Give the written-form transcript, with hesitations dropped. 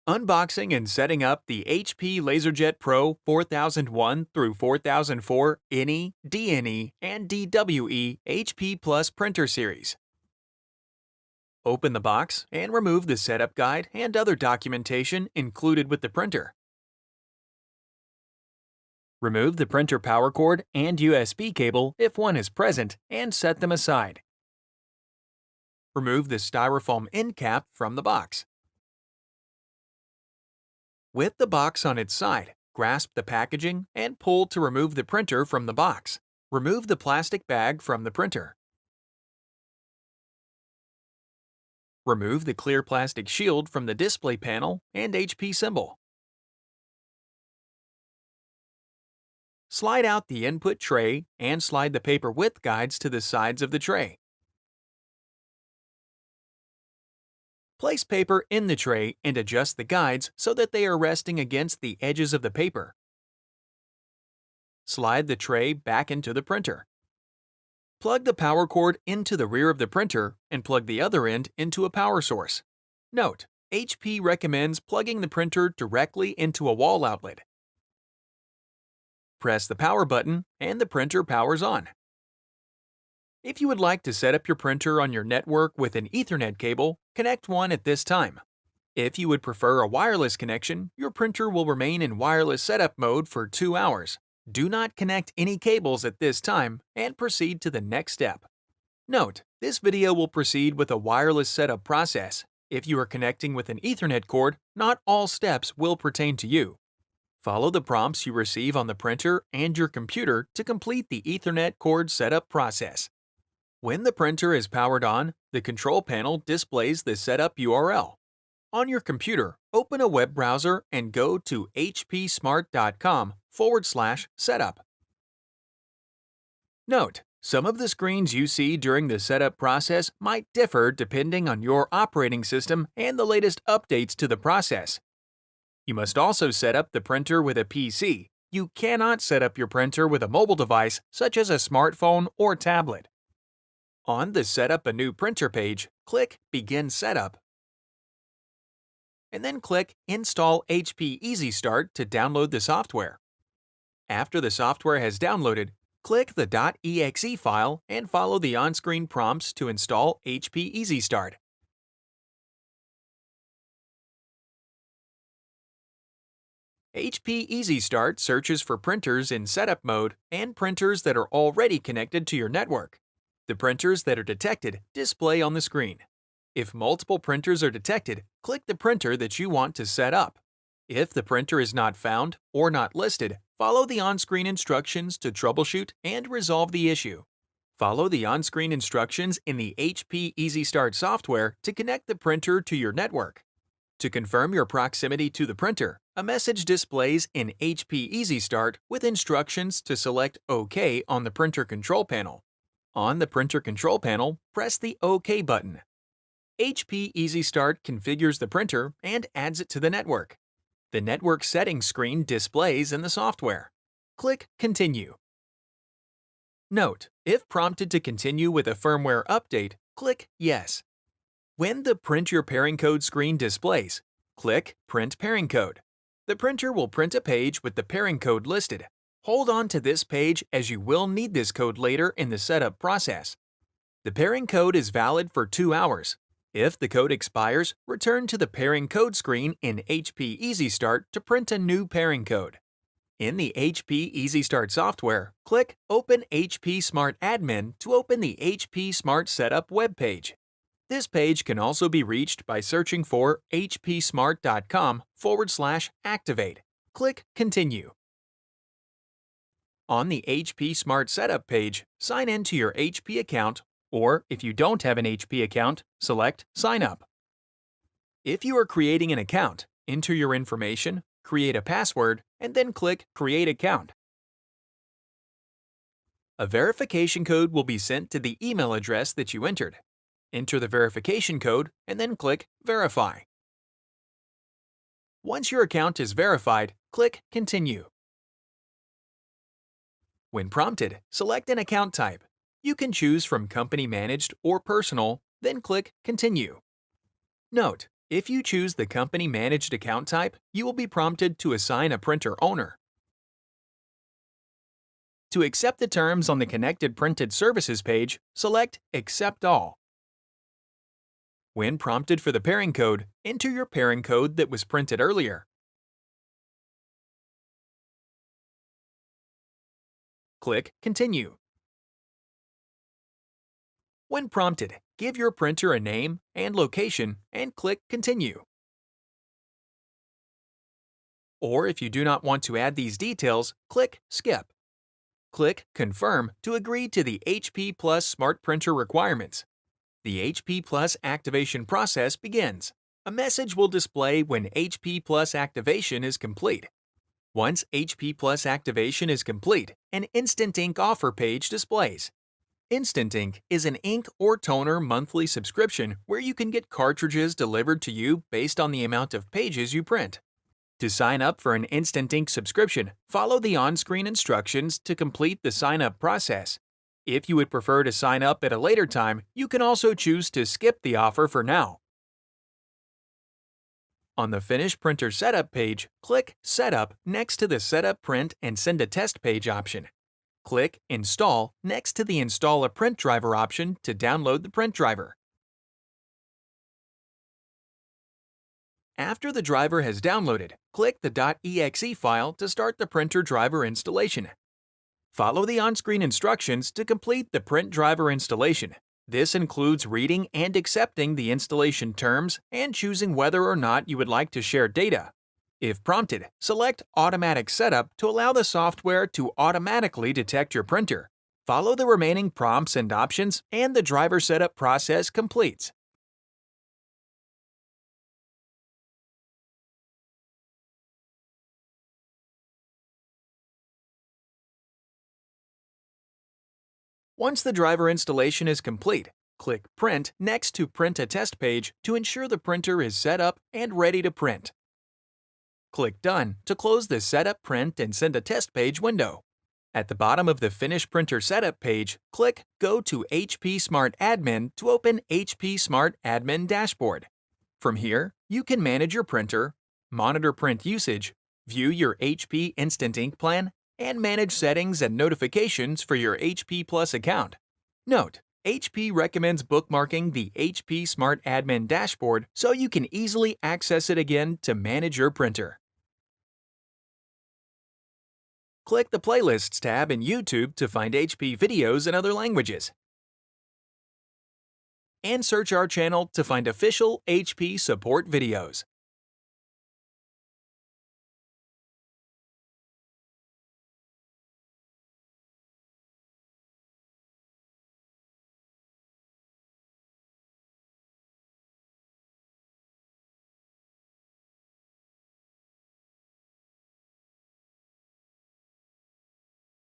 Unboxing and setting up the HP LaserJet Pro 4001 through 4004 NE, DNE, and DWE HP Plus printer series. Open the box and remove the setup guide and other documentation included with the printer. Remove the printer power cord and USB cable if one is present and set them aside. Remove the styrofoam end cap from the box. With the box on its side, grasp the packaging and pull to remove the printer from the box. Remove the plastic bag from the printer. Remove the clear plastic shield from the display panel and HP symbol. Slide out the input tray and slide the paper width guides to the sides of the tray. Place paper in the tray and adjust the guides so that they are resting against the edges of the paper. Slide the tray back into the printer. Plug the power cord into the rear of the printer and plug the other end into a power source. Note: HP recommends plugging the printer directly into a wall outlet. Press the power button and the printer powers on. If you would like to set up your printer on your network with an Ethernet cable, connect one at this time. If you would prefer a wireless connection, your printer will remain in wireless setup mode for 2 hours. Do not connect any cables at this time and proceed to the next step. Note: this video will proceed with a wireless setup process. If you are connecting with an Ethernet cord, not all steps will pertain to you. Follow the prompts you receive on the printer and your computer to complete the Ethernet cord setup process. When the printer is powered on, the control panel displays the setup URL. On your computer, open a web browser and go to hpsmart.com/setup. Note: some of the screens you see during the setup process might differ depending on your operating system and the latest updates to the process. You must also set up the printer with a PC. You cannot set up your printer with a mobile device such as a smartphone or tablet. On the Set up a new printer page, click Begin Setup, and then click Install HP Easy Start to download the software. After the software has downloaded, click the .exe file and follow the on-screen prompts to install HP Easy Start. HP Easy Start searches for printers in setup mode and printers that are already connected to your network. The printers that are detected display on the screen. If multiple printers are detected, click the printer that you want to set up. If the printer is not found or not listed, follow the on-screen instructions to troubleshoot and resolve the issue. Follow the on-screen instructions in the HP Easy Start software to connect the printer to your network. To confirm your proximity to the printer, a message displays in HP Easy Start with instructions to select OK on the printer control panel. On the printer control panel, press the OK button. HP Easy Start configures the printer and adds it to the network. The network settings screen displays in the software. Click Continue. Note: if prompted to continue with a firmware update, click Yes. When the Print Your Pairing Code screen displays, click Print Pairing Code. The printer will print a page with the pairing code listed. Hold on to this page as you will need this code later in the setup process. The pairing code is valid for 2 hours. If the code expires, return to the pairing code screen in HP Easy Start to print a new pairing code. In the HP Easy Start software, click Open HP Smart Admin to open the HP Smart Setup web page. This page can also be reached by searching for hpsmart.com/activate. Click Continue. On the HP Smart Setup page, sign in to your HP account, or if you don't have an HP account, select Sign Up. If you are creating an account, enter your information, create a password, and then click Create Account. A verification code will be sent to the email address that you entered. Enter the verification code and then click Verify. Once your account is verified, click Continue. When prompted, select an account type. You can choose from Company Managed or Personal, then click Continue. Note: If you choose the company-managed account type, you will be prompted to assign a printer owner. To accept the terms on the Connected Printed Services page, select Accept All. When prompted for the pairing code, enter your pairing code that was printed earlier. Click Continue. When prompted, give your printer a name and location and click Continue. Or if you do not want to add these details, click Skip. Click Confirm to agree to the HP Plus Smart Printer requirements. The HP Plus activation process begins. A message will display when HP Plus activation is complete. Once HP Plus activation is complete, an Instant Ink offer page displays. Instant Ink is an ink or toner monthly subscription where you can get cartridges delivered to you based on the amount of pages you print. To sign up for an Instant Ink subscription, follow the on-screen instructions to complete the sign-up process. If you would prefer to sign up at a later time, you can also choose to skip the offer for now. On the Finish Printer Setup page, click Setup next to the Setup Print and Send a Test page option. Click Install next to the Install a Print Driver option to download the print driver. After the driver has downloaded, click the .exe file to start the printer driver installation. Follow the on-screen instructions to complete the print driver installation. This includes reading and accepting the installation terms and choosing whether or not you would like to share data. If prompted, select Automatic Setup to allow the software to automatically detect your printer. Follow the remaining prompts and options, and the driver setup process completes. Once the driver installation is complete, click Print next to Print a Test page to ensure the printer is set up and ready to print. Click Done to close the Setup, Print, and Send a Test page window. At the bottom of the Finish Printer Setup page, click Go to HP Smart Admin to open HP Smart Admin Dashboard. From here, you can manage your printer, monitor print usage, view your HP Instant Ink plan, and manage settings and notifications for your HP Plus account. Note: HP recommends bookmarking the HP Smart Admin Dashboard so you can easily access it again to manage your printer. Click the Playlists tab in YouTube to find HP videos in other languages. And search our channel to find official HP support videos.